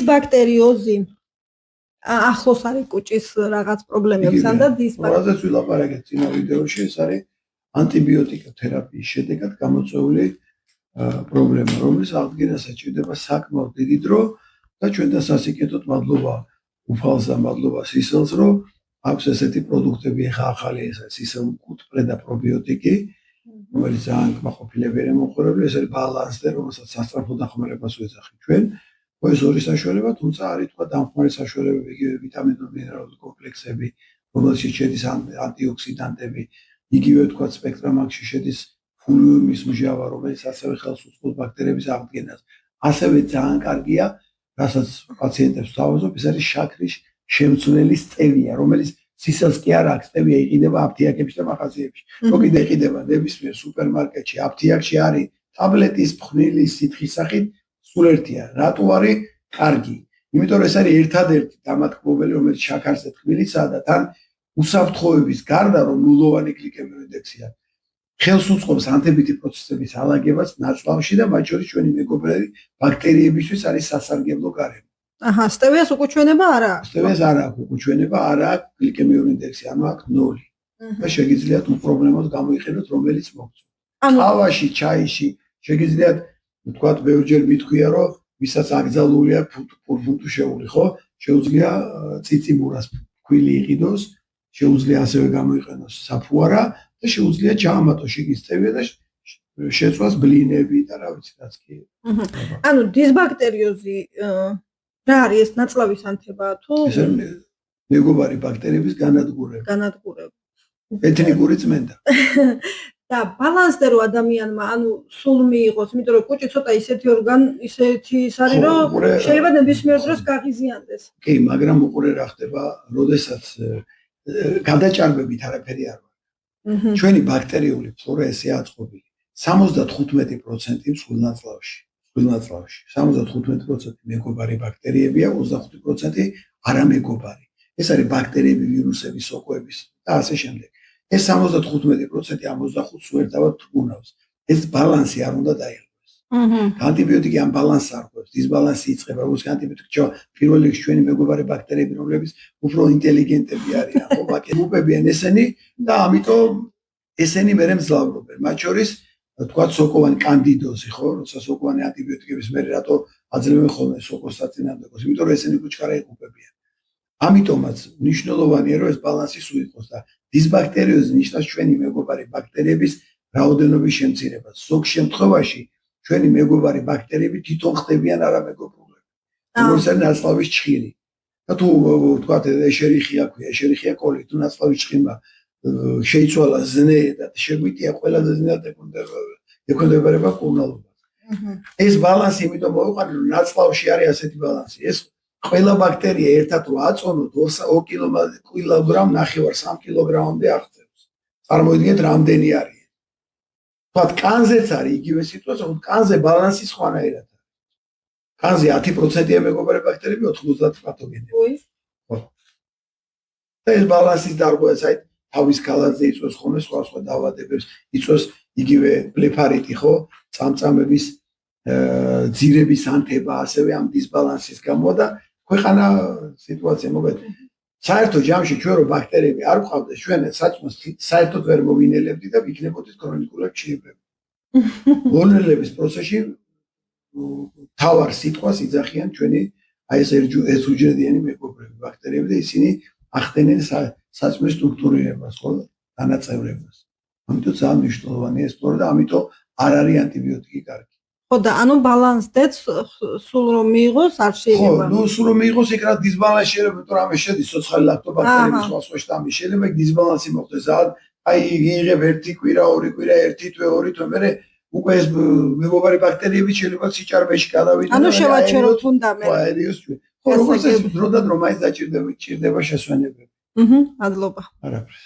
დისბაქტერიოზი ახლოს არის კუჭის რაღაც პრობლემებთან და დისბაქტერიოზი. რაზეც ვილაპარაკეთ წინა ვიდეოში, ეს არის ანტიბიოტიკა თერაპიის შედეგად გამოწვეული პრობლემა, რომლის აღდგენასაც ჭირდება საკმაოდ დიდი დრო და ჩვენთან სასიკეთოდ მადლობა უფალს და მადლობა სისელს, რომ აქვს ესეთი პროდუქტები, ახლა ახალი ეს სისელ კუთპრე და პრობიოტიკი, რომელიც ძალიან კმაყოფილებიანი მომხმარებელი, ეს არის ბალანსდე, რომელსაც სასწრაფო დახმარებას ვეძახით ჩვენ. ეს ორი საშუალება, თუმცა არის თქვა დამხმარე საშუალებები, იგივე ვიტამინური მინერალური კომპლექსები, რომელშიც შედის ანტიოქსიდანტები, იგივე თქვა სპექტრამაკში შედის ფულიუმის მჟავა, რომელიც ასევე ხელს უწყობს ბაქტერიების აღდგენას. ასევე ძალიან კარგია, რასაც პაციენტებს ვთავაზობ, ეს არის შაქრის შემცვლელი სტევია, რომელიც სისელს კი არ აქვს, სტევია იყიდება აფთიაქებში და მაღაზიებში. რო კიდე იყიდება ნებისმიერ სუპერმარკეტში, აფთიაქში არის ტაბლეტის, ფხვნილის, სითხის სახით, სულ ერთია. რატო არის კარგი? იმიტომ რომ ეს არის ერთადერთი დამატკბობელი, რომელიც შაქარზე ტკბილიცაა და თან უსაფრთხოების გარდა, რომ ნულოვანი გლიკემიური ინდექსი აქვს. ხელს უწყობს ანთებითი პროცესების ალაგებას ნაწლავში და მათ შორის ჩვენი მეგობრები ბაქტერიებისთვის არის სასარგებლო გარემო. აჰა, სტევიას უკუჩვენება არა აქვს. სტევიას არა აქვს უკუჩვენება, არა აქვს გლიკემიური ინდექსი, ანუ აქვს 0. და შეგიძლიათ უპრობლემოდ გამოიყენოთ რომელიც მოგწონთ. ყავაში, ჩაიში შეგიძლიათ ვთქვათ, ბევრჯერ მითქვია, რომ ვისაც აკრძალული აქვს ფუნტუშეული, ხო? შეუძლია ციციბურას ფქვილი იყიდოს, შეუძლია ასევე გამოიყენოს საფუარა და შეუძლია ჩაამატოს შიგნით სტევია და შეცვლას ბლინები და რა ვიცი რაც კი. ანუ დისბაქტერიოზი რა არის ეს ნაწლავის ანთება თუ ეს მეგობარი ბაქტერიების განადგურება. ეთნიკური წმენდა. და ბალანსდე რო ადამიანმა ანუ სულ მიიღოს, იმიტომ რომ კუჭი ცოტა ისეთი ისეთი ის არის, რომ შეიძლება ნებისმიერ დროს გაღიზიანდეს. კი, მაგრამ უყურე რა ხდება, როდესაც გადაჭარბებით არაფერი არ ვარ. ჩვენი ბაქტერიული ფლორა ესე აწყობილი. 75% მსხვილნაწლავში. 75% მეგობარი ბაქტერიებია, 25% არამეგობარი. ეს არის ბაქტერიები, ვირუსები, სოკოების და ასე შემდეგ. ეს 75% 65-ს ერთად თუნავს. ეს ბალანსი არ უნდა დაიღოს. ანტიბიოტიკი ამ ბალანსს არღვევს, დისბალანსი იწყება, როგორც ანტიბიოტიკი პირველ რიგში ჩვენი მეგობარი ბაქტერიები, რომლებიც უფრო ინტელიგენტები არიან, ხო, ბაქტერიებიან ესენი და ამიტომ ესენი მერე მძლავრობენ. მათ შორის თქვა სოკოვანი კანდიდოზი, ხო, როცა სოკოვანი ანტიბიოტიკების მერე რატო აძლევენ ხოლმე სოკოს საწინააღმდეგოს, იმიტომ რომ ესენი ბუჩქარა იყופებიან. ამიტომაც მნიშვნელოვანია რომ ეს ბალანსი სულ იყოს და დისბაქტერიოზი ნიშნავს ჩვენი მეგობარი ბაქტერიების რაოდენობის შემცირებას. ზოგ შემთხვევაში ჩვენი მეგობარი ბაქტერიები თვითონ ხდებიან არამეგობრულები. როგორც არის ნაწლავის ჭხირი. და თუ ვთქვათ ეშერიხია ქვია, ეშერიხია კოლი, თუ ნაწლავის ჭხირმა შეიცვალა ზნე და შეგვიტია ყველაზე ზნეად ექვემდებარება კურნალობას. ეს ბალანსი იმიტომ მოვიყვანე რომ ნაწლავში არის ასეთი ბალანსი. ეს ყველა ბაქტერია ერთად რო აწონოთ 2 კილოგრამ ნახევარ 3 კილოგრამამდე აღწევს. წარმოიდგინეთ რამდენი არის. თქვათ კანზეც არის იგივე სიტუაცია, თუმცა კანზე ბალანსი სხვანაირად არის. კანზე 10%-ია მეგობარი ბაქტერიები, 90 პათოგენები. ხო. და ეს ბალანსის დარღვევა საით თავის ქალაზე იწვევს ხოლმე სხვა დაავადებებს, იწვევს იგივე ბლეფარიტი, ხო? წამწამების ძირების ანთება, ასევე ამ დისბალანსის გამო და ქვეყანა სიტუაცია მოგეთ. საერთო ჯამში ჩვენ რო ბაქტერიები არ გვყავდეს, ჩვენ საჭმელს საერთოდ ვერ მოვინელებდით და ვიქნებოდით ქრონიკულად ჩიებები. მონელების პროცესში თავარ სიტყვას იძახიან ჩვენი აი ეს უჯრედიანი მეგობრები ბაქტერიები და ისინი ახდენენ საჭმლის სტრუქტურირებას, ხო, დანაწევრებას. ამიტომ ძალიან მნიშვნელოვანია ეს ფლორა და ამიტომ არ არის ანტიბიოტიკი კარგი. ხო და ანუ ბალანსდეც სულ რომ მიიღოს არ შეიძლება. ხო, ნუ სულ რომ მიიღოს იქ რა დისბალანსი შეიძლება, იმიტომ რომ ამე შედის სოციალური ლაქტობაქტერიების სხვა შტამი შეიძლება დისბალანსი მოხდეს. ზად აი იღებ 1 კვირა, 2 კვირა, 1 თვე, 2 თვე, მერე უკვე ეს მეგობარი ბაქტერიები შეიძლება სიჭარბეში გადავიდნენ. ანუ შევაჩეროთ თუნდამე. ხო, როგორც ეს დროდადრო მაინც დაჭირდება შესვენებები. მადლობა. არაფერს.